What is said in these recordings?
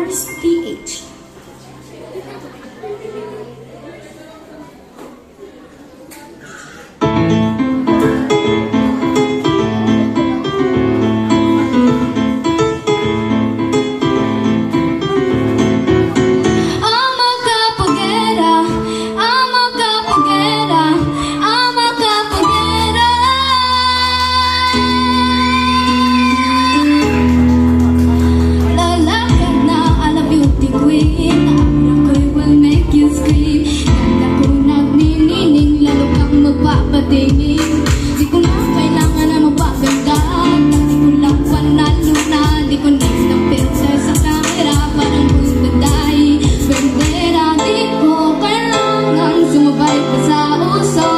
Mars PH. Di ko na kailangan na magpaganda. Dati ko lang panalo na. Di ko next na filter sa camera. Parang bundaday bandera. Di ko kailangan sumabay pa sa uso.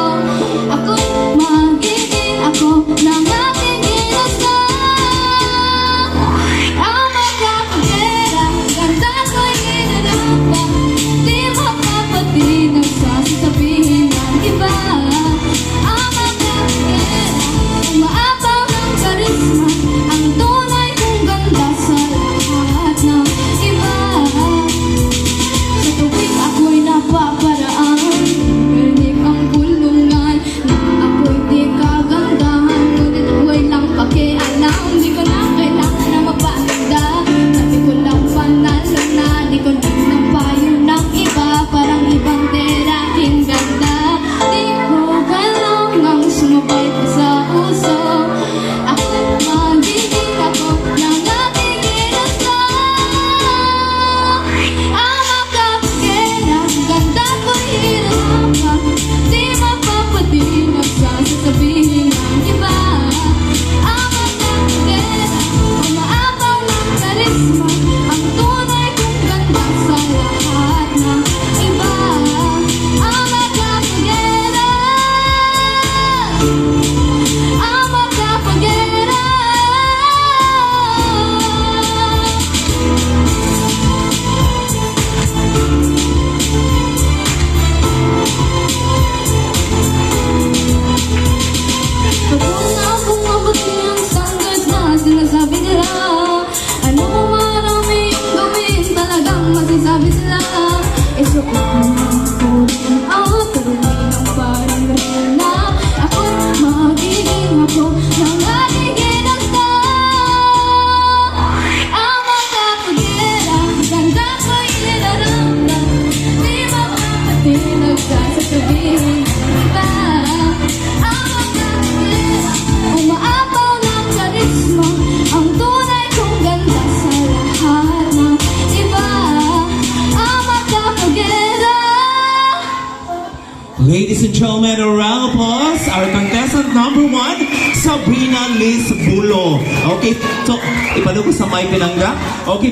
Ako'y magiging ako ng aking ginusto. Ang magkakagera, ganda ko'y ginanapa. Di makapatid ang sasasabihin ng iba. Sinasabi nila, ano kung marami yung gawin, talagang masasabi sila. Isok ko rin ako, tuloy ng parang real na. Ako'y magiging ako ng aking ginusto. Ang magkakagera, ganda ko'y inaranda. Di makapatid ang sasabihin ng iba. Ang magkakagera, umaapaw ng karisma. Ang tunay kong ganda sa lahat ng iba. Ang magkakagera. Ladies and gentlemen, a round of applause. Our contestant number 1, Sabrina Liz Bulo. Okay, so, ipalo ko sa may pinangga. Okay.